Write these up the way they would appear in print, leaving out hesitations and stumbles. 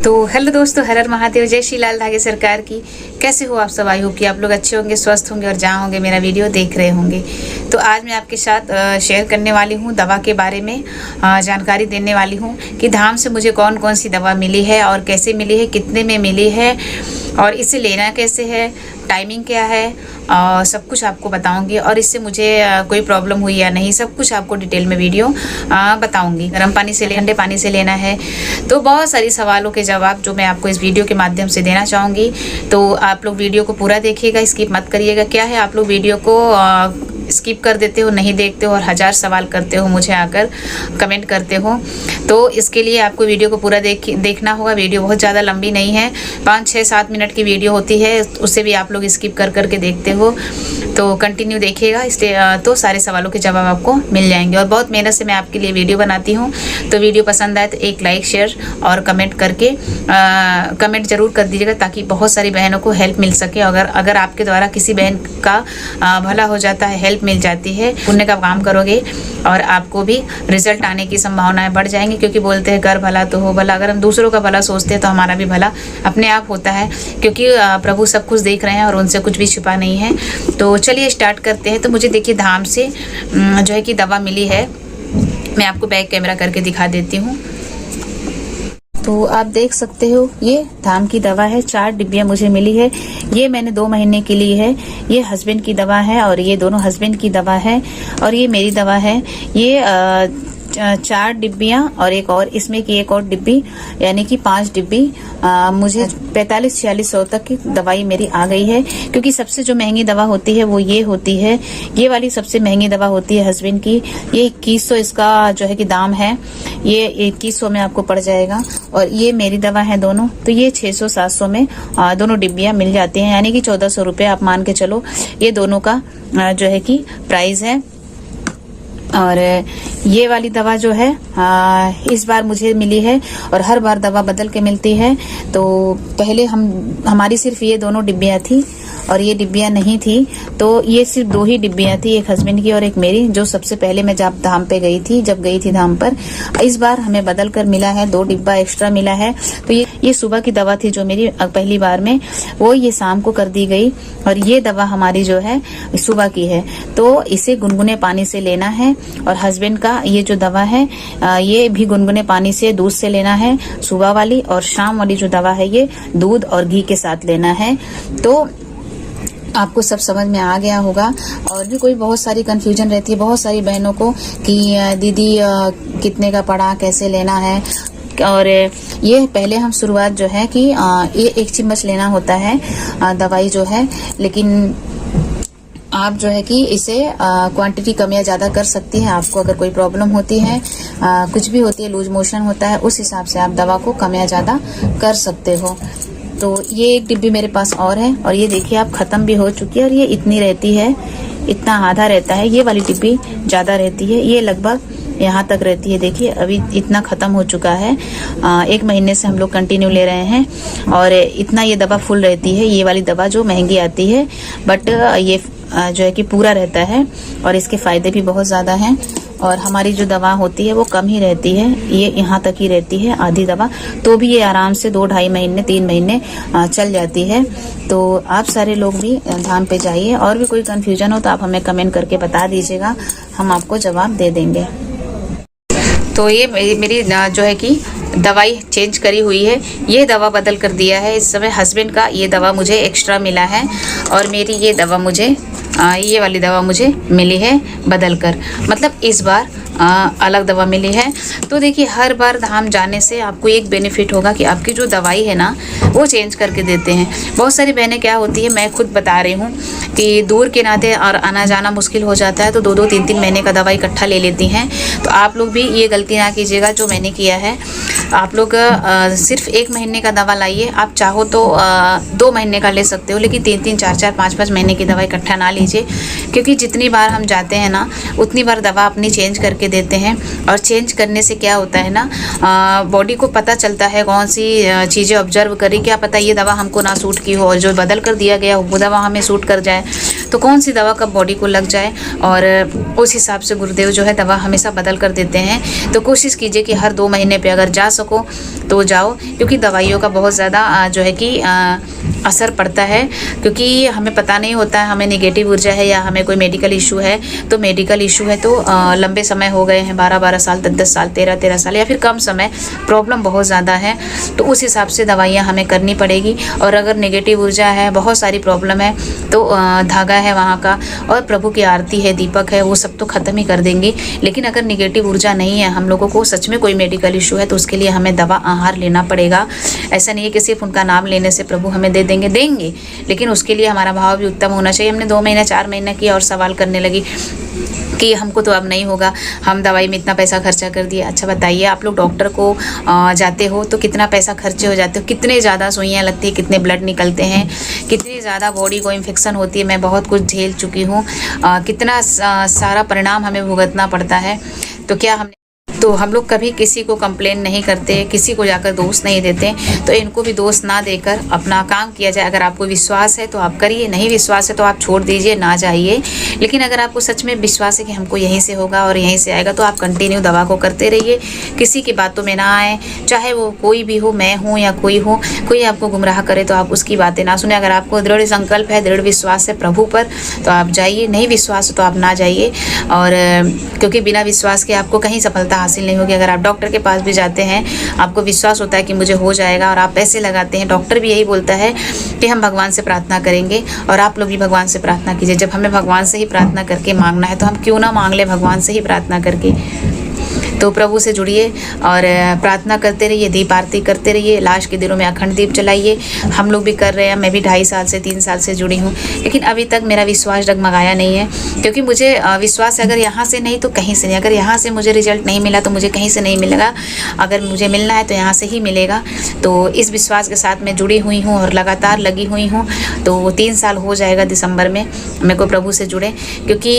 तो हेलो दोस्तों, हर हर महादेव, जय श्री लाल धागे सरकार की। कैसे हो आप सब? आई होप कि आप लोग अच्छे होंगे, स्वस्थ होंगे और जहाँ होंगे मेरा वीडियो देख रहे होंगे। तो आज मैं आपके साथ शेयर करने वाली हूँ दवा के बारे में, जानकारी देने वाली हूँ कि धाम से मुझे कौन कौन सी दवा मिली है और कैसे मिली है, कितने में मिली है और इसे लेना कैसे है, टाइमिंग क्या है, सब कुछ आपको बताऊंगी। और इससे मुझे कोई प्रॉब्लम हुई या नहीं, सब कुछ आपको डिटेल में वीडियो बताऊंगी। गर्म पानी से ठंडे पानी से लेना है, तो बहुत सारी सवालों के जवाब जो मैं आपको इस वीडियो के माध्यम से देना चाहूँगी। तो आप लोग वीडियो को पूरा देखिएगा, स्किप मत करिएगा। क्या है, आप लोग वीडियो को स्किप कर देते हो, नहीं देखते हो और हजार सवाल करते हो, मुझे आकर कमेंट करते हो। तो इसके लिए आपको वीडियो को पूरा देखना होगा। वीडियो बहुत ज़्यादा लंबी नहीं है, 5, 6, 7 मिनट की वीडियो होती है, उससे भी आप लोग स्किप कर करके देखते हो। तो कंटिन्यू देखिएगा, इसलिए तो सारे सवालों के जवाब आपको मिल जाएंगे। और बहुत मेहनत से मैं आपके लिए वीडियो बनाती हूँ। तो वीडियो पसंद आए तो एक लाइक, शेयर और कमेंट करके कमेंट जरूर कर दीजिएगा, ताकि बहुत सारी बहनों को हेल्प मिल सके। अगर आपके द्वारा किसी बहन का भला हो जाता है, हेल्प मिल जाती है, पुण्य का काम करोगे और आपको भी रिजल्ट आने की संभावनाएं बढ़ जाएंगी। क्योंकि बोलते हैं कर भला तो हो भला। अगर हम दूसरों का भला सोचते हैं तो हमारा भी भला अपने आप होता है, क्योंकि प्रभु सब कुछ देख रहे हैं और उनसे कुछ भी छुपा नहीं है। तो चलिए स्टार्ट करते हैं। तो मुझे देखिए धाम से जो है कि दवा मिली है, मैं आपको बैक कैमरा करके दिखा देती हूँ। तो आप देख सकते हो, ये धाम की दवा है। 4 डिब्बियां मुझे मिली है। ये मैंने 2 महीने के लिए है। ये हस्बैंड की दवा है और ये दोनों हस्बैंड की दवा है और ये मेरी दवा है। ये 4 डिब्बियां और एक और इसमें की एक और डिब्बी, यानी कि 5 डिब्बी मुझे 45-4600 तक की दवाई मेरी आ गई है। क्योंकि सबसे जो महंगी दवा होती है वो ये होती है, ये वाली सबसे महंगी दवा होती है हस्बैंड की। ये 2100 इसका जो है कि दाम है, ये 2100 में आपको पड़ जाएगा। और ये मेरी दवा है दोनों, तो ये 600-700 में दोनों डिब्बियां मिल जाती हैं, यानी कि 1400 रुपये आप मान के चलो ये दोनों का जो है कि प्राइस है। और ये वाली दवा जो है इस बार मुझे मिली है और हर बार दवा बदल के मिलती है। तो पहले हमारी सिर्फ ये दोनों डिब्बियां थी और ये डिब्बियां नहीं थी, तो ये सिर्फ 2 ही डिब्बियां थी, एक हस्बैंड की और एक मेरी, जो सबसे पहले मैं जब धाम पे गई थी, धाम पर। इस बार हमें बदल कर मिला है, 2 डिब्बा एक्स्ट्रा मिला है। तो ये सुबह की दवा थी जो मेरी पहली बार में, वो ये शाम को कर दी गई। और ये दवा हमारी जो है सुबह की है, तो इसे गुनगुने पानी से लेना है। और हस्बैंड का ये जो दवा है ये भी गुनगुने पानी से, दूध से लेना है सुबह वाली। और शाम वाली जो दवा है ये दूध और घी के साथ लेना है। तो आपको सब समझ में आ गया होगा। और भी कोई बहुत सारी कंफ्यूजन रहती है बहुत सारी बहनों को कि दीदी कितने का पड़ा, कैसे लेना है। और ये पहले हम शुरुआत जो है कि ये 1 चम्मच लेना होता है दवाई जो है, लेकिन आप जो है कि इसे क्वांटिटी कम या ज्यादा कर सकती है। आपको अगर कोई प्रॉब्लम होती है, कुछ भी होती है, लूज मोशन होता है, उस हिसाब से आप दवा को कम या ज्यादा कर सकते हो। तो ये एक डिब्बी मेरे पास और है और ये देखिए आप खत्म भी हो चुकी है। और ये इतनी रहती है, इतना आधा रहता है। ये वाली डिब्बी ज्यादा रहती है, ये लगभग यहाँ तक रहती है। देखिए अभी इतना खत्म हो चुका है। 1 महीने से हम लोग कंटिन्यू ले रहे हैं और इतना ये दवा फुल रहती है। ये वाली दवा जो महंगी आती है, बट ये जो है कि पूरा रहता है और इसके फायदे भी बहुत ज्यादा हैं। और हमारी जो दवा होती है वो कम ही रहती है, ये यहाँ तक ही रहती है आधी दवा, तो भी ये आराम से 2-2.5 महीने 3 महीने चल जाती है। तो आप सारे लोग भी धाम पे जाइए। और भी कोई कंफ्यूजन हो तो आप हमें कमेंट करके बता दीजिएगा, हम आपको जवाब दे देंगे। तो ये मेरी जो है कि दवाई चेंज करी हुई है, ये दवा बदल कर दिया है। इस समय हस्बैंड का ये दवा मुझे एक्स्ट्रा मिला है और मेरी ये दवा मुझे ये वाली दवा मुझे मिली है बदल कर, मतलब इस बार अलग दवा मिली है। तो देखिए हर बार धाम जाने से आपको एक बेनिफिट होगा कि आपकी जो दवाई है ना वो चेंज करके देते हैं। बहुत सारी बहनें क्या होती है, मैं खुद बता रही हूँ कि दूर के नाते और आना जाना मुश्किल हो जाता है, तो 2-2, 3-3 महीने का दवाई इकट्ठा ले लेती हैं। तो आप लोग भी ये गलती ना कीजिएगा जो मैंने किया है। आप लोग सिर्फ 1 महीने का दवा लाइए। आप चाहो तो 2 महीने का ले सकते हो, लेकिन 3-3, 4-4, 5-5 महीने की दवा इकट्ठा ना लीजिए। क्योंकि जितनी बार हम जाते हैं ना, उतनी बार दवा अपनी चेंज करके देते हैं। और चेंज करने से क्या होता है ना, बॉडी को पता चलता है कौन सी चीज़ें ऑब्जर्व करें, क्या पता ये दवा हमको ना सूट की हो और जो बदल कर दिया गया हो वो दवा हमें सूट कर जाए। तो कौन सी दवा कब बॉडी को लग जाए, और उस हिसाब से गुरुदेव जो है दवा हमेशा बदल कर देते हैं। तो कोशिश कीजिए कि हर 2 महीने पे अगर जा सको तो जाओ, क्योंकि दवाइयों का बहुत ज़्यादा जो है कि असर पड़ता है, क्योंकि हमें पता नहीं होता है हमें नेगेटिव ऊर्जा है या हमें कोई मेडिकल इशू है। तो मेडिकल इशू है तो लंबे समय हो गए हैं, 12-12 साल, 10-10 साल, 13-13 साल या फिर कम समय, प्रॉब्लम बहुत ज़्यादा है, तो उस हिसाब से दवाइयाँ हमें करनी पड़ेगी। और अगर नेगेटिव ऊर्जा है, बहुत सारी प्रॉब्लम है, तो धागा है वहाँ का और प्रभु की आरती है, दीपक है, वो सब तो ख़त्म ही कर देंगी। लेकिन अगर नेगेटिव ऊर्जा नहीं है, हम लोगों को सच में कोई मेडिकल इशू है, तो उसके लिए हमें दवा आहार लेना पड़ेगा। ऐसा नहीं है कि सिर्फ उनका नाम लेने से प्रभु हमें देंगे, लेकिन उसके लिए हमारा भाव भी उत्तम होना चाहिए। हमने 2 महीना 4 महीना किया और सवाल करने लगी कि हमको तो अब नहीं होगा, हम दवाई में इतना पैसा खर्चा कर दिया। अच्छा बताइए, आप लोग डॉक्टर को जाते हो तो कितना पैसा खर्चे हो जाते हो, कितने ज़्यादा सुइयाँ लगती है, कितने ब्लड निकलते हैं, कितनी ज़्यादा बॉडी को इन्फेक्शन होती है। मैं बहुत कुछ झेल चुकी हूँ, कितना सारा परिणाम हमें भुगतना पड़ता है। तो हम लोग कभी किसी को कंप्लेन नहीं करते, किसी को जाकर दोष नहीं देते। तो इनको भी दोष ना देकर अपना काम किया जाए। अगर आपको विश्वास है तो आप करिए, नहीं विश्वास है तो आप छोड़ दीजिए, ना जाइए। लेकिन अगर आपको सच में विश्वास है कि हमको यहीं से होगा और यहीं से आएगा, तो आप कंटिन्यू दवा को करते रहिए, किसी की बातों में ना आए, चाहे वो कोई भी हो, मैं हूँ या कोई हो। कोई आपको गुमराह करे तो आप उसकी बातें ना सुने। अगर आपको दृढ़ संकल्प है, दृढ़ विश्वास है प्रभु पर, तो आप जाइए, नहीं विश्वास तो आप ना जाइए। और क्योंकि बिना विश्वास के आपको कहीं सफलता हासिल नहीं होगी। अगर आप डॉक्टर के पास भी जाते हैं, आपको विश्वास होता है कि मुझे हो जाएगा, और आप पैसे लगाते हैं, डॉक्टर भी यही बोलता है कि हम भगवान से प्रार्थना करेंगे, और आप लोग भी भगवान से प्रार्थना कीजिए। जब हमें भगवान से ही प्रार्थना करके मांगना है, तो हम क्यों ना मांग ले भगवान से ही प्रार्थना करके। तो प्रभु से जुड़िए और प्रार्थना करते रहिए, दीप आरती करते रहिए, लास्ट के दिनों में अखंड दीप जलाइए। हम लोग भी कर रहे हैं, मैं भी 2.5 साल से 3 साल से जुड़ी हूँ, लेकिन अभी तक मेरा विश्वास डगमगाया नहीं है। क्योंकि मुझे विश्वास है, अगर यहाँ से नहीं तो कहीं से नहीं। अगर यहाँ से मुझे रिजल्ट नहीं मिला तो मुझे कहीं से नहीं मिलेगा। अगर मुझे मिलना है तो यहाँ से ही मिलेगा। तो इस विश्वास के साथ मैं जुड़ी हुई हूँ और लगातार लगी हुई हूँ। तो 3 साल हो जाएगा दिसंबर में मेरे को प्रभु से जुड़े, क्योंकि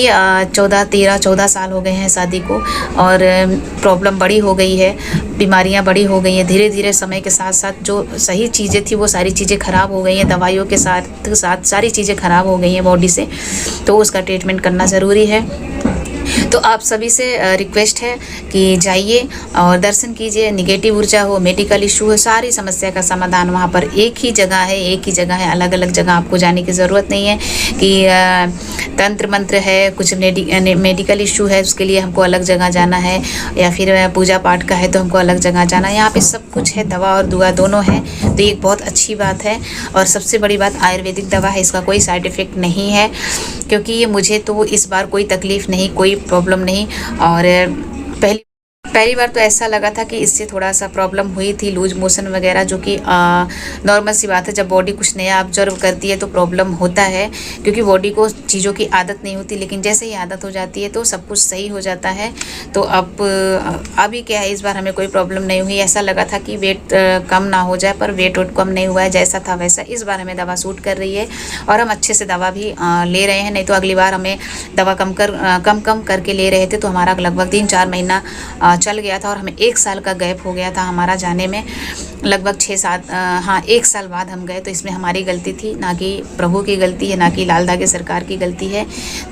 14 साल हो गए हैं शादी को, और प्रॉब्लम बड़ी हो गई है, बीमारियां बड़ी हो गई हैं। धीरे धीरे समय के साथ साथ जो सही चीज़ें थी वो सारी चीज़ें ख़राब हो गई हैं, दवाइयों के साथ साथ सारी चीज़ें ख़राब हो गई हैं बॉडी से। तो उसका ट्रीटमेंट करना ज़रूरी है। तो आप सभी से रिक्वेस्ट है कि जाइए और दर्शन कीजिए। नेगेटिव ऊर्जा हो, मेडिकल इशू हो, सारी समस्या का समाधान वहाँ पर एक ही जगह है, एक ही जगह है। अलग अलग जगह आपको जाने की ज़रूरत नहीं है कि तंत्र मंत्र है, कुछ मेडिकल इशू है उसके लिए हमको अलग जगह जाना है, या फिर पूजा पाठ का है तो हमको अलग जगह जाना है। यहाँ पे सब कुछ है, दवा और दुआ दोनों है। तो ये एक बहुत अच्छी बात है। और सबसे बड़ी बात, आयुर्वेदिक दवा है, इसका कोई साइड इफ़ेक्ट नहीं है। क्योंकि ये मुझे तो इस बार कोई तकलीफ़ नहीं, कोई प्रॉब्लम नहीं। और पहली बार तो ऐसा लगा था कि इससे थोड़ा सा प्रॉब्लम हुई थी, लूज मोशन वगैरह, जो कि नॉर्मल सी बात है। जब बॉडी कुछ नया ऑब्जर्व करती है तो प्रॉब्लम होता है, क्योंकि बॉडी को चीज़ों की आदत नहीं होती। लेकिन जैसे ही आदत हो जाती है तो सब कुछ सही हो जाता है। तो अब अभी क्या है, इस बार हमें कोई प्रॉब्लम नहीं हुई। ऐसा लगा था कि वेट कम ना हो जाए, पर वेट कम नहीं हुआ है, जैसा था वैसा। इस बार हमें दवा सूट कर रही है और हम अच्छे से दवा भी ले रहे हैं। नहीं तो अगली बार हमें दवा कम करके ले रहे थे, तो हमारा लगभग 3-4 महीना चल गया था और हमें 1 साल का गैप हो गया था हमारा जाने में। लगभग 6-7 1 साल बाद हम गए। तो इसमें हमारी गलती थी, ना कि प्रभु की गलती है, ना कि लाल धागे सरकार की गलती है।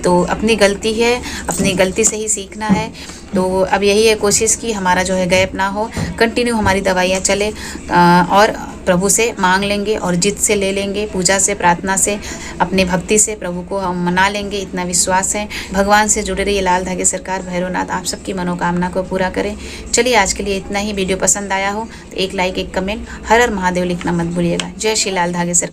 तो अपनी गलती है, अपनी गलती से ही सीखना है। तो अब यही है कोशिश की हमारा जो है गैप ना हो, कंटिन्यू हमारी दवाइयाँ चले, और प्रभु से मांग लेंगे और जिद से ले लेंगे, पूजा से, प्रार्थना से, अपनी भक्ति से प्रभु को हम मना लेंगे, इतना विश्वास है। भगवान से जुड़े रहिए। लाल धागे सरकार भैरवनाथ आप सबकी मनोकामना को पूरा करें। चलिए आज के लिए इतना ही। वीडियो पसंद आया हो तो एक लाइक, एक कमेंट, हर हर महादेव लिखना मत भूलिएगा। जय श्री लाल धागे सरकार।